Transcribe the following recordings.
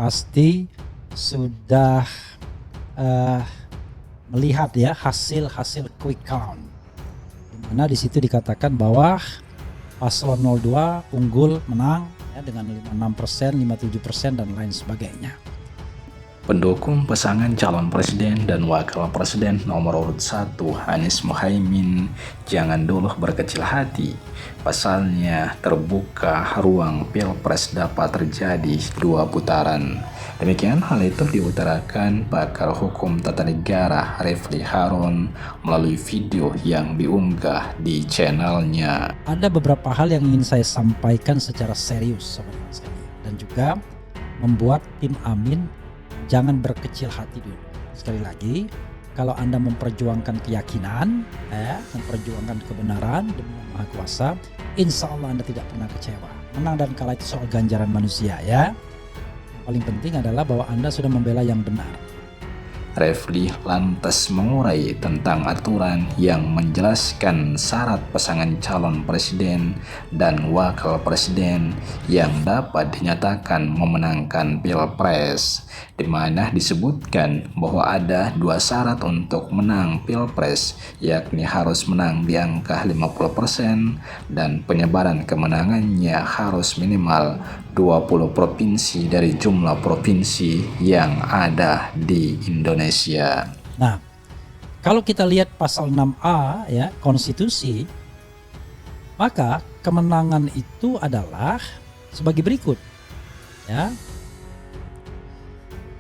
pasti sudah melihat ya hasil quick count, dimana di situ dikatakan bahwa paslon 02 unggul menang ya, dengan 56%, 57% dan lain sebagainya. Pendukung pasangan calon presiden dan wakil presiden nomor urut 1 Anies Mohaimin jangan dulu berkecil hati. Pasalnya terbuka ruang pilpres dapat terjadi 2 putaran. Demikian hal itu diutarakan pakar hukum tata negara Refli Harun melalui video yang diunggah di channelnya. Ada beberapa hal yang ingin saya sampaikan secara serius teman-teman sekalian, dan juga membuat tim Amin jangan berkecil hati dulu. Sekali lagi, kalau Anda memperjuangkan keyakinan, memperjuangkan kebenaran demi Yang Maha Kuasa, insya Allah Anda tidak pernah kecewa. Menang dan kalah itu soal ganjaran manusia ya. Yang paling penting adalah bahwa Anda sudah membela yang benar. Refli lantas mengurai tentang aturan yang menjelaskan syarat pasangan calon presiden dan wakil presiden yang dapat dinyatakan memenangkan pilpres, di mana disebutkan bahwa ada 2 syarat untuk menang pilpres, yakni harus menang di angka 50% dan penyebaran kemenangannya harus minimal 20 provinsi dari jumlah provinsi yang ada di Indonesia. Nah, kalau kita lihat pasal 6A ya konstitusi, maka kemenangan itu adalah sebagai berikut ya.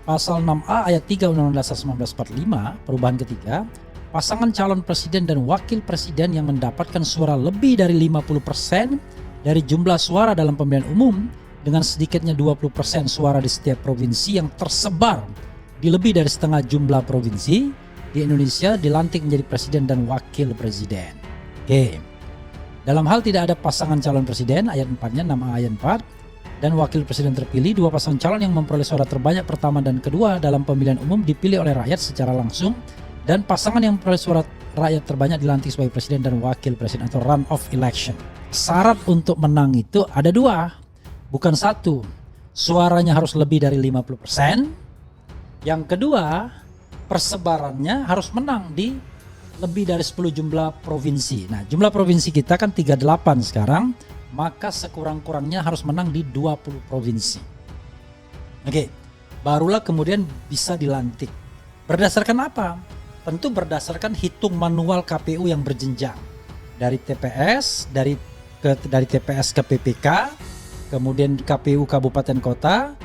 Pasal 6A ayat 3 Undang-Undang Dasar 1945 perubahan ketiga, pasangan calon presiden dan wakil presiden yang mendapatkan suara lebih dari 50% dari jumlah suara dalam pemilihan umum dengan sedikitnya 20% suara di setiap provinsi yang tersebar di lebih dari setengah jumlah provinsi di Indonesia dilantik menjadi presiden dan wakil presiden. Oke. Dalam hal tidak ada pasangan calon presiden, ayat 4-nya 6A ayat 4, dan wakil presiden terpilih, 2 pasangan calon yang memperoleh suara terbanyak pertama dan kedua dalam pemilihan umum dipilih oleh rakyat secara langsung, dan pasangan yang memperoleh suara rakyat terbanyak dilantik sebagai presiden dan wakil presiden atau run-off election. Syarat untuk menang itu ada 2. Bukan 1, suaranya harus lebih dari 50%. Yang kedua, persebarannya harus menang di lebih dari 10 jumlah provinsi. Nah, jumlah provinsi kita kan 38 sekarang, maka sekurang-kurangnya harus menang di 20 provinsi. Oke, barulah kemudian bisa dilantik. Berdasarkan apa? Tentu berdasarkan hitung manual KPU yang berjenjang. Dari TPS, dari TPS ke PPK, kemudian KPU kabupaten kota,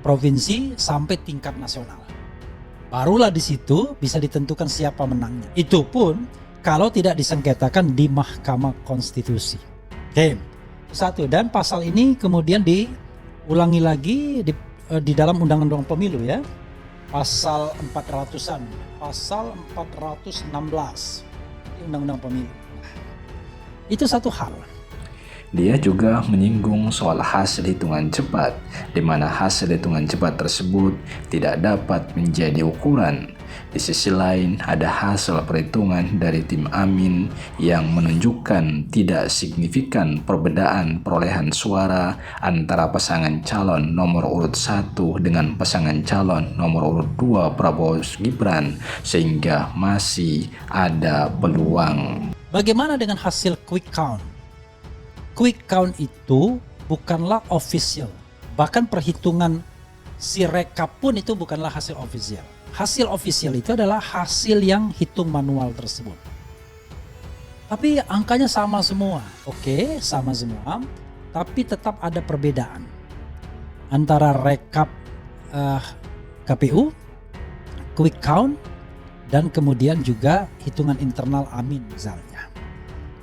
provinsi sampai tingkat nasional. Barulah di situ bisa ditentukan siapa menangnya. Itu pun kalau tidak disengketakan di Mahkamah Konstitusi. Oke, 1. Dan pasal ini kemudian diulangi lagi di dalam Undang-Undang Pemilu ya. Pasal 400-an, pasal 416 di Undang-Undang Pemilu. Itu satu hal. Dia juga menyinggung soal hasil hitungan cepat, di mana hasil hitungan cepat tersebut tidak dapat menjadi ukuran. Di sisi lain, ada hasil perhitungan dari tim Amin yang menunjukkan tidak signifikan perbedaan perolehan suara antara pasangan calon nomor urut 1 dengan pasangan calon nomor urut 2 Prabowo Gibran, sehingga masih ada peluang. Bagaimana dengan hasil quick count? Quick count itu bukanlah official. Bahkan perhitungan si rekap pun itu bukanlah hasil official. Hasil official itu adalah hasil yang hitung manual tersebut. Tapi angkanya sama semua. Oke, sama semua. Tapi tetap ada perbedaan antara rekap KPU, quick count, dan kemudian juga hitungan internal Amin misalnya.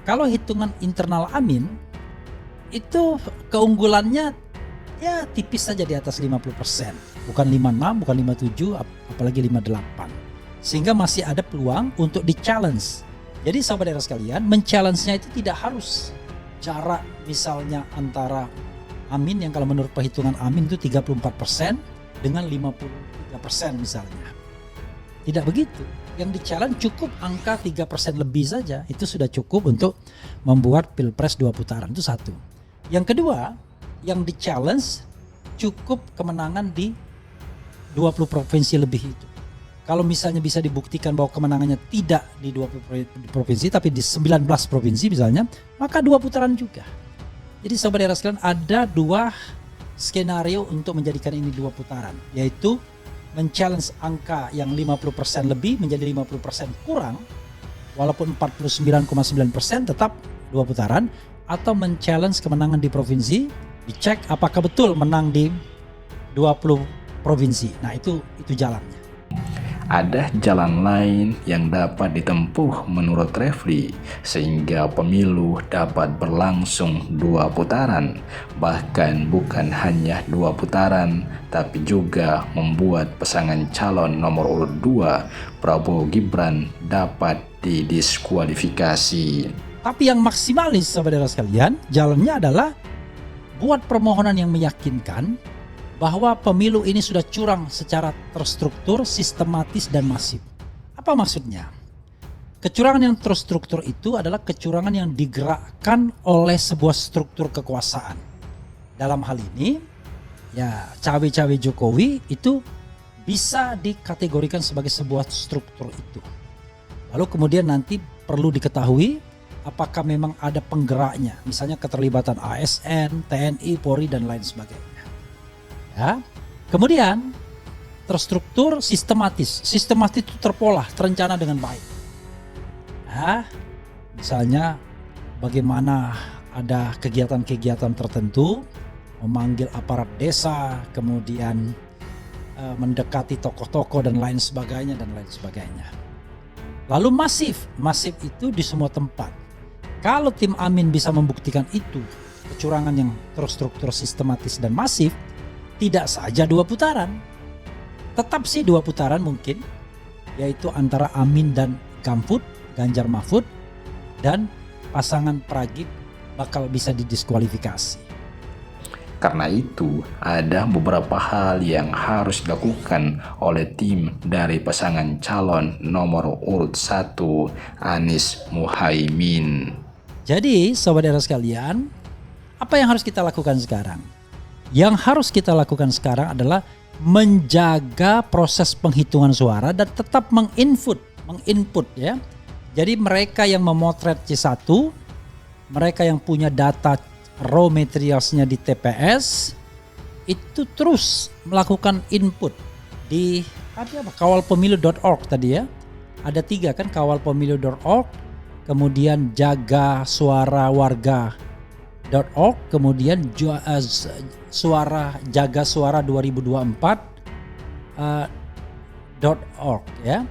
Kalau hitungan internal Amin, itu keunggulannya ya tipis saja di atas 50%. Bukan 56, bukan 57, apalagi 58. Sehingga masih ada peluang untuk di-challenge. Jadi sahabat daerah sekalian, men-challenge-nya itu tidak harus jarak misalnya antara Amin yang kalau menurut perhitungan Amin itu 34% dengan 53% misalnya. Tidak begitu. Yang di-challenge cukup angka 3% lebih saja. Itu sudah cukup untuk membuat pilpres 2 putaran. Itu 1. Yang kedua, yang di-challenge cukup kemenangan di 20 provinsi lebih itu. Kalau misalnya bisa dibuktikan bahwa kemenangannya tidak di 20 provinsi tapi di 19 provinsi misalnya, maka 2 putaran juga. Jadi sobat era sekalian, ada 2 skenario untuk menjadikan ini 2 putaran, yaitu men-challenge angka yang 50% lebih menjadi 50% kurang, walaupun 49,9% tetap 2 putaran, atau men-challenge kemenangan di provinsi, dicek apakah betul menang di 20 provinsi. Nah itu jalannya. Ada jalan lain yang dapat ditempuh menurut Refli sehingga pemilu dapat berlangsung 2 putaran, bahkan bukan hanya 2 putaran, tapi juga membuat pasangan calon nomor urut 2 Prabowo Gibran dapat didiskualifikasi. Tapi yang maksimalis saudara sekalian, jalannya adalah buat permohonan yang meyakinkan bahwa pemilu ini sudah curang secara terstruktur, sistematis, dan masif. Apa maksudnya? Kecurangan yang terstruktur itu adalah kecurangan yang digerakkan oleh sebuah struktur kekuasaan. Dalam hal ini, ya cawe-cawe Jokowi itu bisa dikategorikan sebagai sebuah struktur itu. Lalu kemudian nanti perlu diketahui apakah memang ada penggeraknya, misalnya keterlibatan ASN, TNI, Polri, dan lain sebagainya. Ya. Kemudian terstruktur sistematis itu terpola, terencana dengan baik. Ya. Misalnya bagaimana ada kegiatan-kegiatan tertentu, memanggil aparat desa, kemudian mendekati tokoh-tokoh dan lain sebagainya. Lalu masif itu di semua tempat. Kalau tim Amin bisa membuktikan itu, kecurangan yang terstruktur, sistematis, dan masif, tidak saja 2 putaran, tetap sih 2 putaran mungkin, yaitu antara Amin dan Ganjar Mahfud, dan pasangan Pragib bakal bisa didiskualifikasi. Karena itu, ada beberapa hal yang harus dilakukan oleh tim dari pasangan calon nomor urut 1 Anies Muhaimin. Jadi, sobat era sekalian, apa yang harus kita lakukan sekarang? Yang harus kita lakukan sekarang adalah menjaga proses penghitungan suara dan tetap menginput ya. Jadi mereka yang memotret C1, mereka yang punya data raw materialsnya di TPS, itu terus melakukan input di kawalpemilu.org tadi ya. Ada 3 kan, kawalpemilu.org, kemudian jaga suara warga.org, kemudian jaga suara 2024.org ya.